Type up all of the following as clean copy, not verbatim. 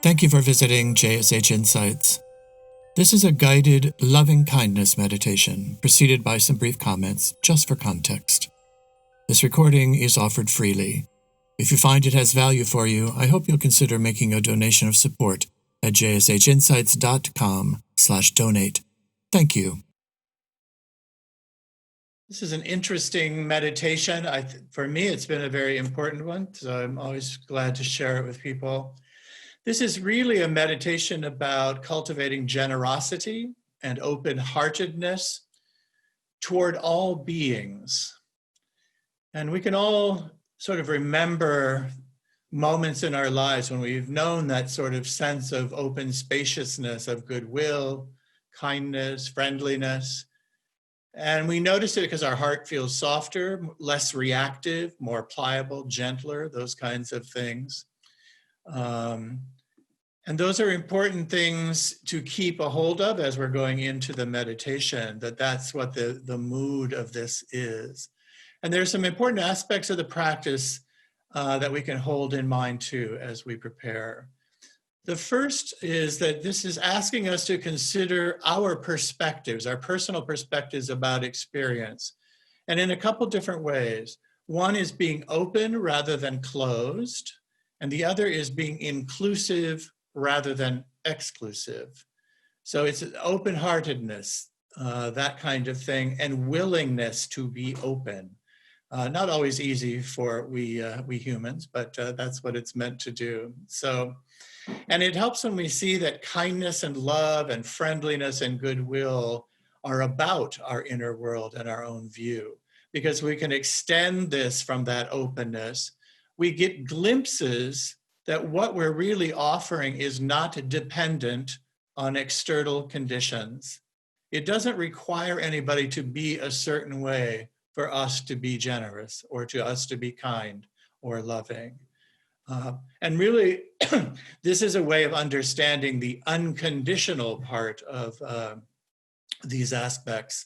Thank you for visiting JSH Insights. This is a guided, loving kindness meditation preceded by some brief comments just for context. This recording is offered freely. If you find it has value for you, I hope you'll consider making a donation of support at jshinsights.com/donate. Thank you. This is an interesting meditation. For me, it's been a very important one, so I'm always glad to share it with people. This is really a meditation about cultivating generosity and open-heartedness toward all beings. And we can all sort of remember moments in our lives when we've known that sort of sense of open spaciousness, of goodwill, kindness, friendliness. And we notice it because our heart feels softer, less reactive, more pliable, gentler, those kinds of things. And those are important things to keep a hold of as we're going into the meditation, that's what the mood of this is. And there's some important aspects of the practice that we can hold in mind too as we prepare. The first is that this is asking us to consider our perspectives, our personal perspectives about experience, and in a couple different ways. One is being open rather than closed, and the other is being inclusive rather than exclusive. So it's open-heartedness, that kind of thing, and willingness to be open. Not always easy for we humans, but that's what it's meant to do. So, and it helps when we see that kindness and love and friendliness and goodwill are about our inner world and our own view, because we can extend this from that openness. We get glimpses that what we're really offering is not dependent on external conditions. It doesn't require anybody to be a certain way for us to be generous or to us to be kind or loving. And really, this is a way of understanding the unconditional part of these aspects,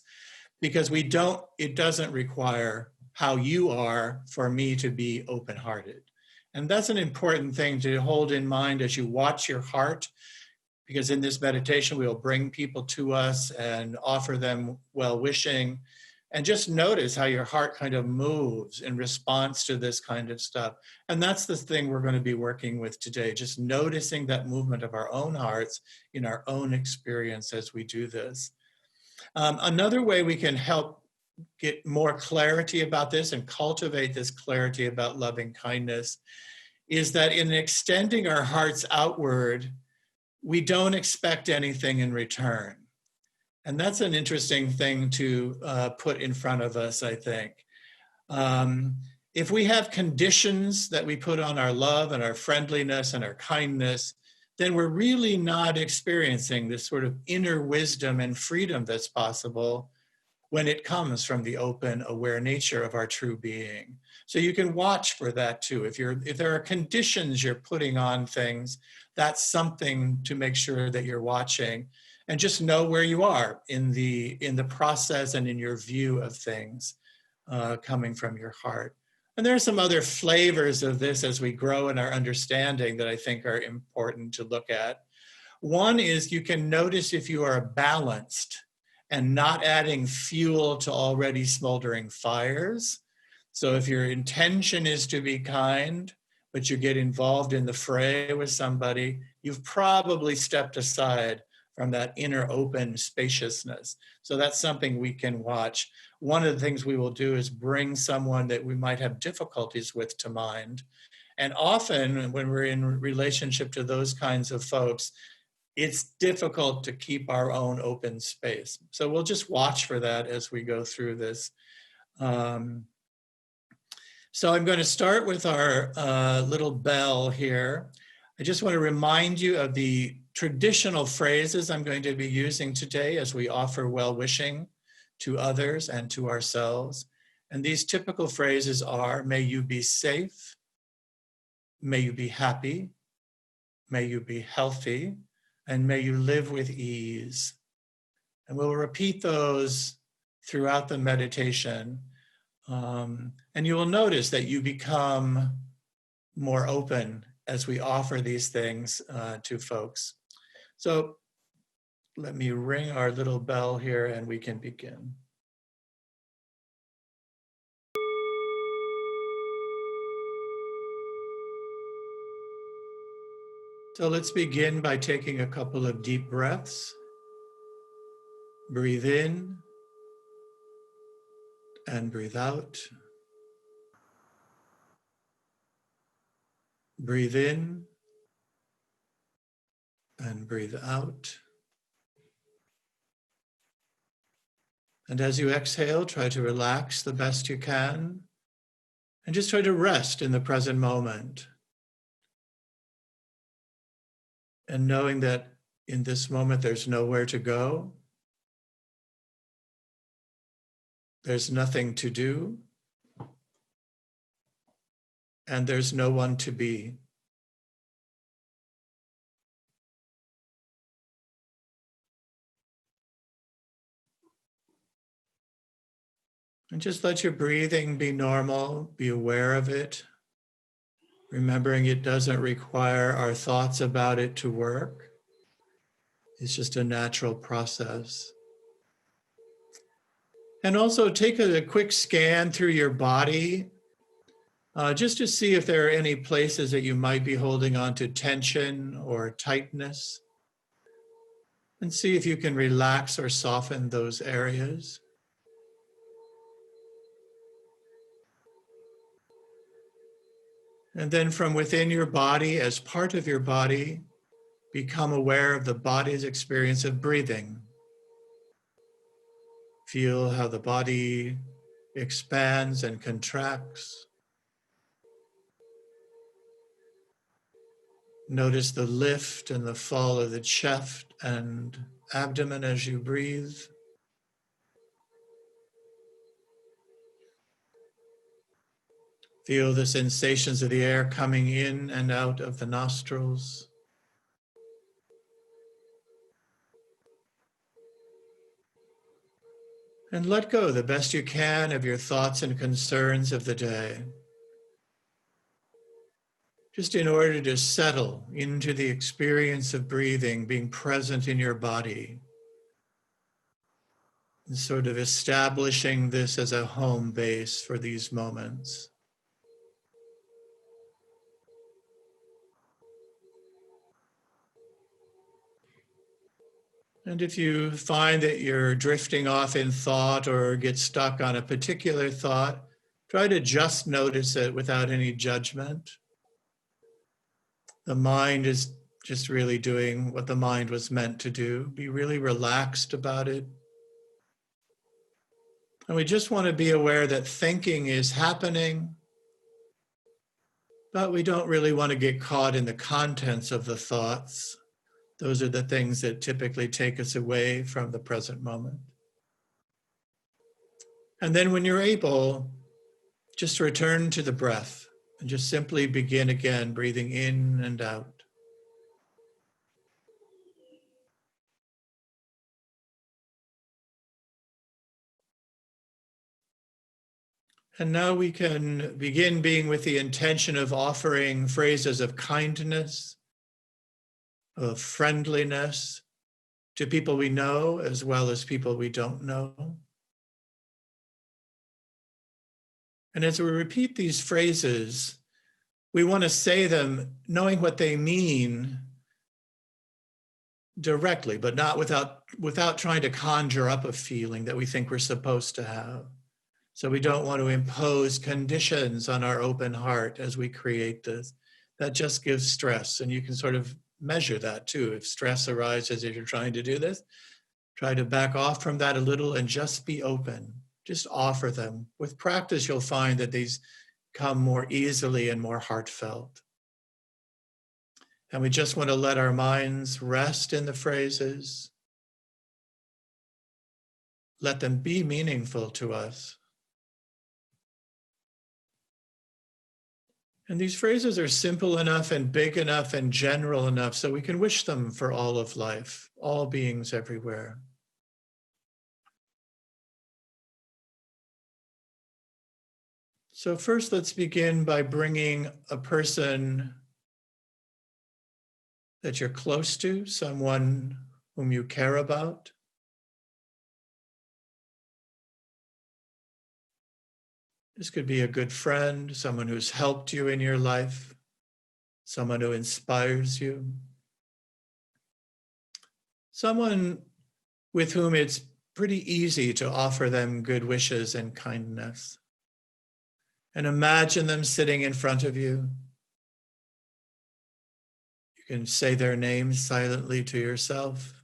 because it doesn't require how you are for me to be open-hearted. And that's an important thing to hold in mind as you watch your heart, because in this meditation, we will bring people to us and offer them well-wishing, and just notice how your heart kind of moves in response to this kind of stuff. And that's the thing we're going to be working with today, just noticing that movement of our own hearts in our own experience as we do this. Another way we can help get more clarity about this and cultivate this clarity about loving kindness is that in extending our hearts outward, we don't expect anything in return. And that's an interesting thing to put in front of us, I think. If we have conditions that we put on our love and our friendliness and our kindness, then we're really not experiencing this sort of inner wisdom and freedom that's possible when it comes from the open, aware nature of our true being. So you can watch for that too. If there are conditions you're putting on things, that's something to make sure that you're watching, and just know where you are in the process and in your view of things coming from your heart. And there are some other flavors of this as we grow in our understanding that I think are important to look at. One is you can notice if you are balanced and not adding fuel to already smoldering fires. So if your intention is to be kind, but you get involved in the fray with somebody, you've probably stepped aside from that inner open spaciousness. So that's something we can watch. One of the things we will do is bring someone that we might have difficulties with to mind. And often when we're in relationship to those kinds of folks, it's difficult to keep our own open space. So we'll just watch for that as we go through this. So I'm going to start with our little bell here. I just want to remind you of the traditional phrases I'm going to be using today as we offer well-wishing to others and to ourselves. And these typical phrases are, may you be safe, may you be happy, may you be healthy, and may you live with ease. And we'll repeat those throughout the meditation. And you will notice that you become more open as we offer these things to folks. So let me ring our little bell here and we can begin. So let's begin by taking a couple of deep breaths. Breathe in and breathe out. Breathe in and breathe out. And as you exhale, try to relax the best you can and just try to rest in the present moment. And knowing that in this moment, there's nowhere to go. There's nothing to do. And there's no one to be. And just let your breathing be normal, be aware of it, remembering it doesn't require our thoughts about it to work. It's just a natural process. And also take a quick scan through your body, just to see if there are any places that you might be holding on to tension or tightness. And see if you can relax or soften those areas. And then from within your body, as part of your body, become aware of the body's experience of breathing. Feel how the body expands and contracts. Notice the lift and the fall of the chest and abdomen as you breathe. Feel the sensations of the air coming in and out of the nostrils. And let go the best you can of your thoughts and concerns of the day, just in order to settle into the experience of breathing, being present in your body, and sort of establishing this as a home base for these moments. And if you find that you're drifting off in thought or get stuck on a particular thought, try to just notice it without any judgment. The mind is just really doing what the mind was meant to do. Be really relaxed about it. And we just want to be aware that thinking is happening, but we don't really want to get caught in the contents of the thoughts. Those are the things that typically take us away from the present moment. And then when you're able, just return to the breath and just simply begin again, breathing in and out. And now we can begin being with the intention of offering phrases of kindness, of friendliness to people we know as well as people we don't know. And as we repeat these phrases, we want to say them knowing what they mean directly, but not without trying to conjure up a feeling that we think we're supposed to have. So we don't want to impose conditions on our open heart as we create this. That just gives stress, and you can sort of measure that too. If stress arises as you're trying to do this, try to back off from that a little and just be open. Just offer them. With practice, you'll find that these come more easily and more heartfelt. And we just want to let our minds rest in the phrases. Let them be meaningful to us. And these phrases are simple enough and big enough and general enough so we can wish them for all of life, all beings everywhere. So first, let's begin by bringing a person that you're close to, someone whom you care about. This could be a good friend, someone who's helped you in your life, someone who inspires you, someone with whom it's pretty easy to offer them good wishes and kindness. And imagine them sitting in front of you. You can say their names silently to yourself,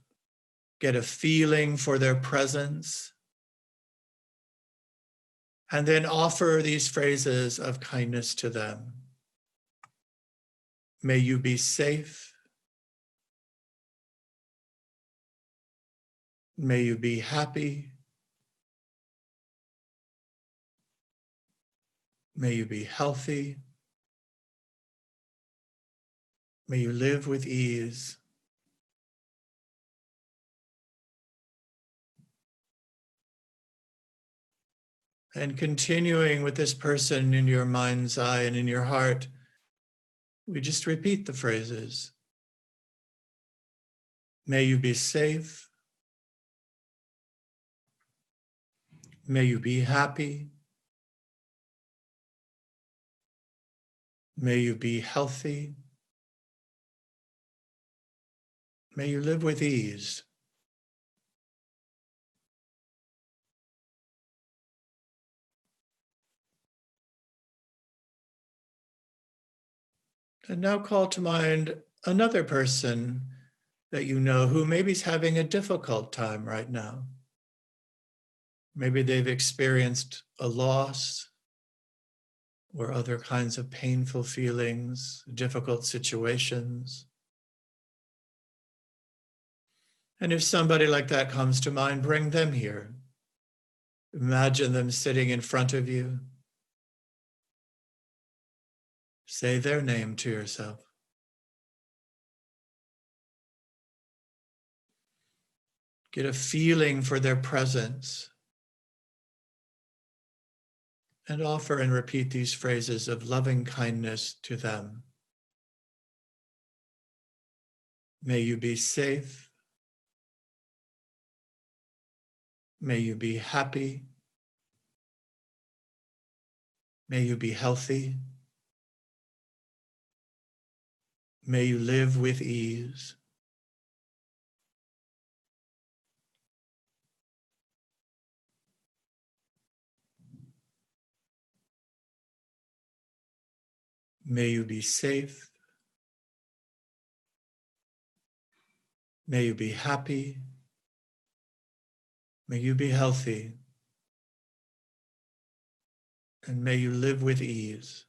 get a feeling for their presence, and then offer these phrases of kindness to them. May you be safe. May you be happy. May you be healthy. May you live with ease. And continuing with this person in your mind's eye and in your heart, we just repeat the phrases. May you be safe. May you be happy. May you be healthy. May you live with ease. And now call to mind another person that you know who maybe is having a difficult time right now. Maybe they've experienced a loss or other kinds of painful feelings, difficult situations. And if somebody like that comes to mind, bring them here. Imagine them sitting in front of you. Say their name to yourself. Get a feeling for their presence. And offer and repeat these phrases of loving kindness to them. May you be safe. May you be happy. May you be healthy. May you live with ease. May you be safe. May you be happy. May you be healthy. And may you live with ease.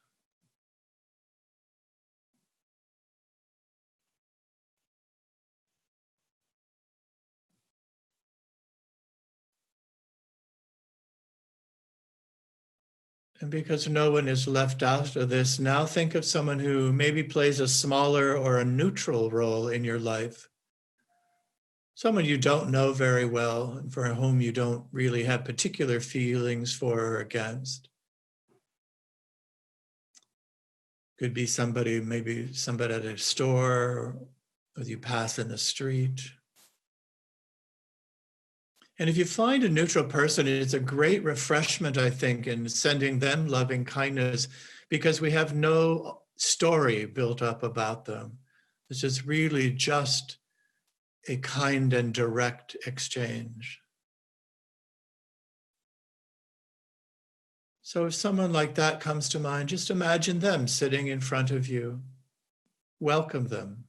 And because no one is left out of this, now think of someone who maybe plays a smaller or a neutral role in your life. Someone you don't know very well and for whom you don't really have particular feelings for or against. Could be somebody, maybe somebody at a store or you pass in the street. And if you find a neutral person, it's a great refreshment, I think, in sending them loving kindness because we have no story built up about them. This is really just a kind and direct exchange. So if someone like that comes to mind, just imagine them sitting in front of you. Welcome them.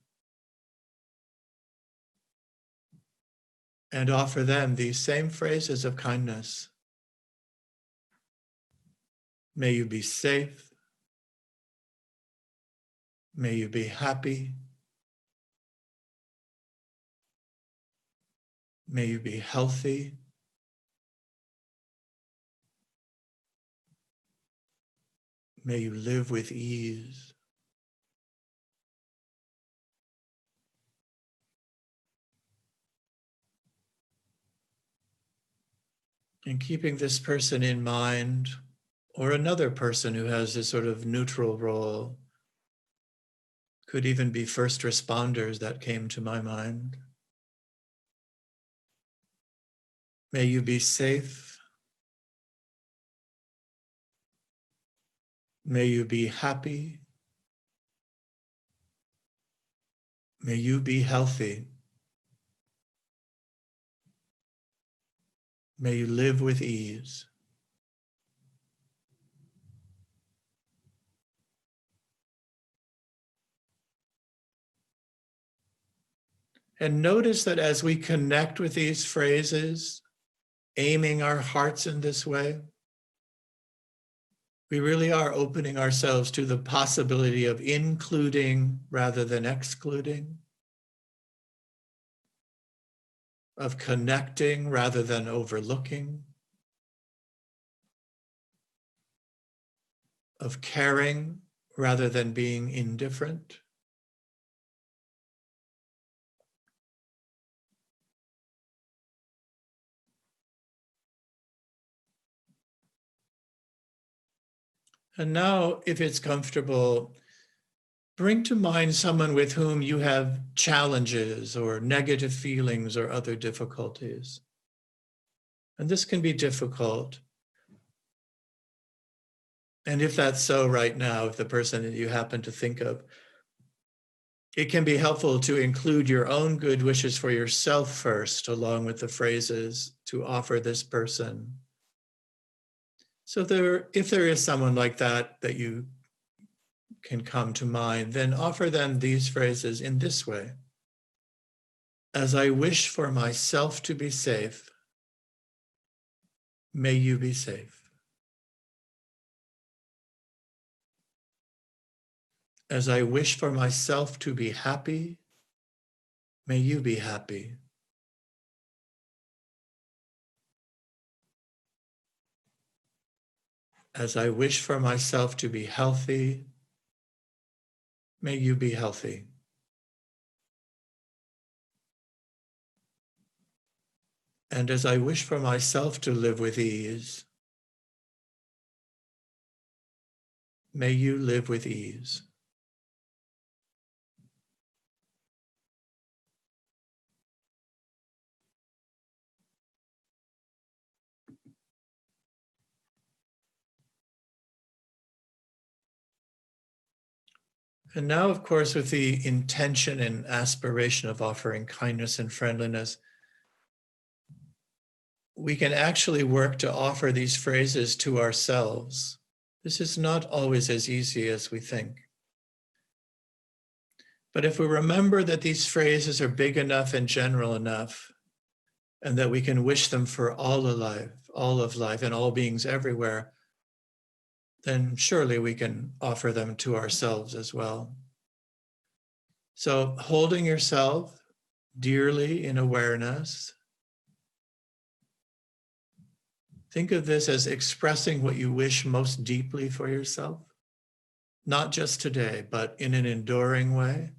And offer them these same phrases of kindness. May you be safe. May you be happy. May you be healthy. May you live with ease. And keeping this person in mind, or another person who has this sort of neutral role, Could even be first responders that came to my mind. May you be safe. May you be happy. May you be healthy. May you live with ease. And notice that as we connect with these phrases, aiming our hearts in this way, we really are opening ourselves to the possibility of including rather than excluding, of connecting rather than overlooking, of caring rather than being indifferent. And now, if it's comfortable, bring to mind someone with whom you have challenges or negative feelings or other difficulties. And this can be difficult. And if that's so right now, if the person that you happen to think of, it can be helpful to include your own good wishes for yourself first, along with the phrases to offer this person. So if there is someone like that that you can come to mind, then offer them these phrases in this way. As I wish for myself to be safe, may you be safe. As I wish for myself to be happy, may you be happy. As I wish for myself to be healthy, may you be healthy. And as I wish for myself to live with ease, may you live with ease. And now, of course, with the intention and aspiration of offering kindness and friendliness, we can actually work to offer these phrases to ourselves. This is not always as easy as we think. But if we remember that these phrases are big enough and general enough, and that we can wish them for all of life, and all beings everywhere, then surely we can offer them to ourselves as well. So holding yourself dearly in awareness, think of this as expressing what you wish most deeply for yourself, not just today, but in an enduring way.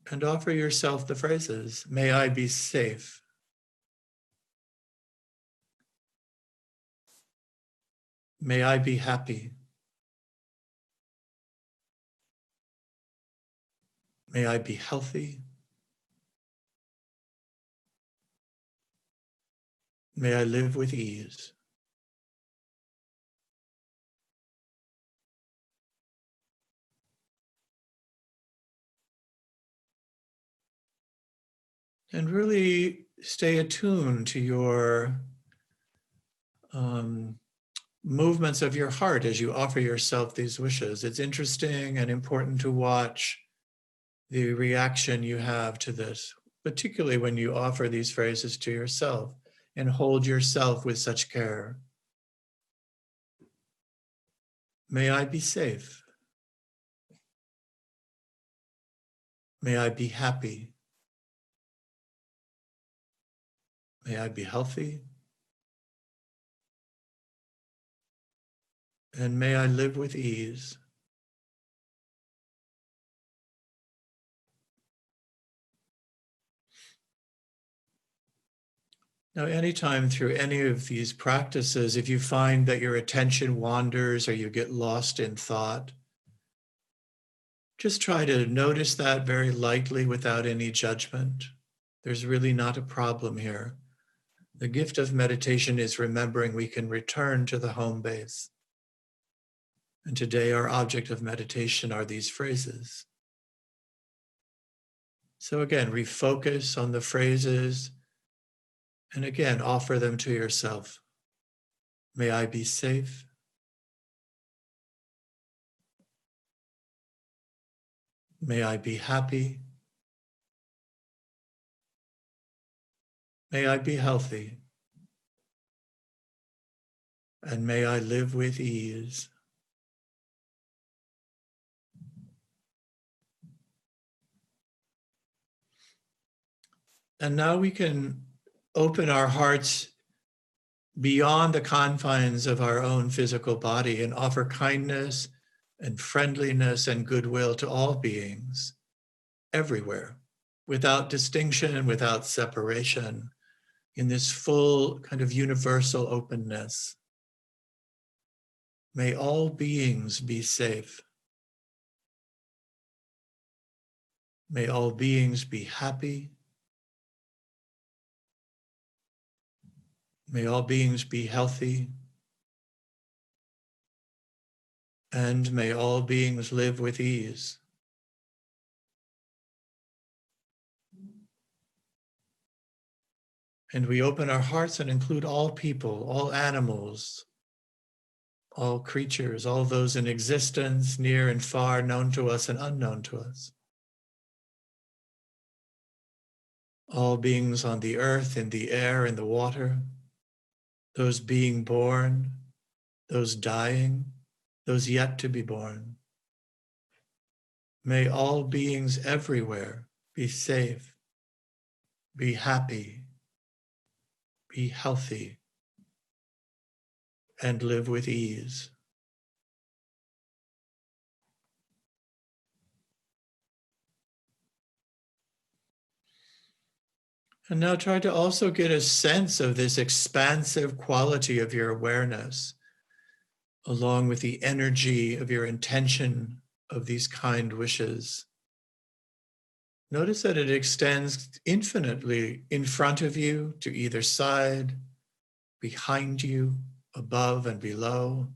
And offer yourself the phrases, may I be safe. May I be happy. May I be healthy. May I live with ease. And really stay attuned to your movements of your heart as you offer yourself these wishes. It's interesting and important to watch the reaction you have to this, particularly when you offer these phrases to yourself and hold yourself with such care. May I be safe. May I be happy. May I be healthy. And may I live with ease. Now, anytime through any of these practices, if you find that your attention wanders or you get lost in thought, Just try to notice that very lightly without any judgment. There's really not a problem here. The gift of meditation is remembering we can return to the home base. And today our object of meditation are these phrases. So again, refocus on the phrases and again, offer them to yourself. May I be safe. May I be happy. May I be healthy. And may I live with ease. And now we can open our hearts beyond the confines of our own physical body and offer kindness and friendliness and goodwill to all beings everywhere, without distinction and without separation, in this full kind of universal openness. May all beings be safe. May all beings be happy. May all beings be healthy. And may all beings live with ease. And we open our hearts and include all people, all animals, all creatures, all those in existence, near and far, known to us and unknown to us. All beings on the earth, in the air, in the water, those being born, those dying, those yet to be born. May all beings everywhere be safe, be happy, be healthy, and live with ease. And now try to also get a sense of this expansive quality of your awareness, along with the energy of your intention of these kind wishes. Notice that it extends infinitely in front of you, to either side, behind you, above and below.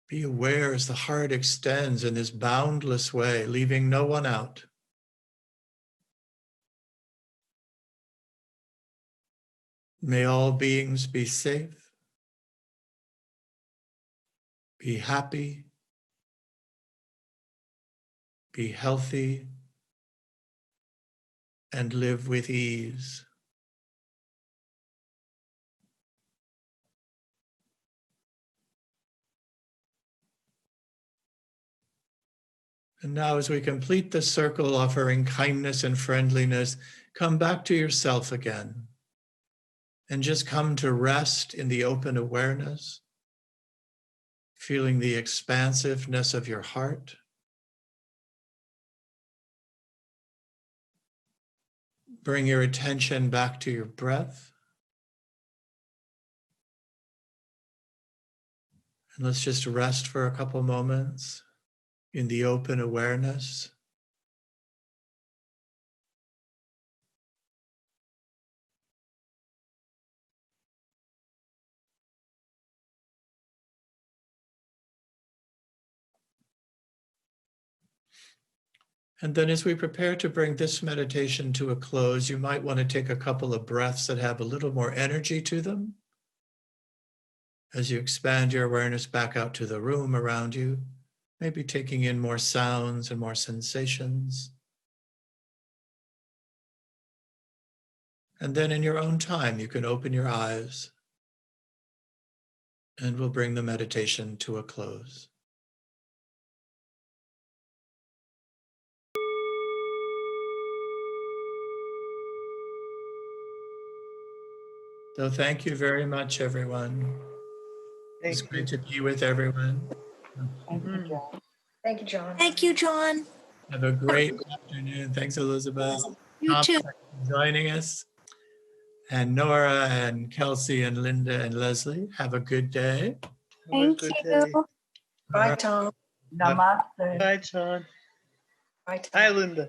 Be aware as the heart extends in this boundless way, leaving no one out. May all beings be safe, be happy, be healthy, and live with ease. And now as we complete the circle offering kindness and friendliness, come back to yourself again and just come to rest in the open awareness, feeling the expansiveness of your heart. Bring your attention back to your breath. And let's just rest for a couple moments in the open awareness. And then as we prepare to bring this meditation to a close, you might want to take a couple of breaths that have a little more energy to them. As you expand your awareness back out to the room around you, maybe taking in more sounds and more sensations. And then in your own time, you can open your eyes and we'll bring the meditation to a close. So thank you very much, everyone. It's great to be with everyone. Thank you, John. Thank you, John. Thank you, John. Have a great afternoon. Thanks, Elizabeth. You Tom, too. thanks for joining us. And Nora and Kelsey and Linda and Leslie, have a good day. Thank you. Bye, Tom. Namaste. Bye, John. Bye, Tom. Hi, Linda.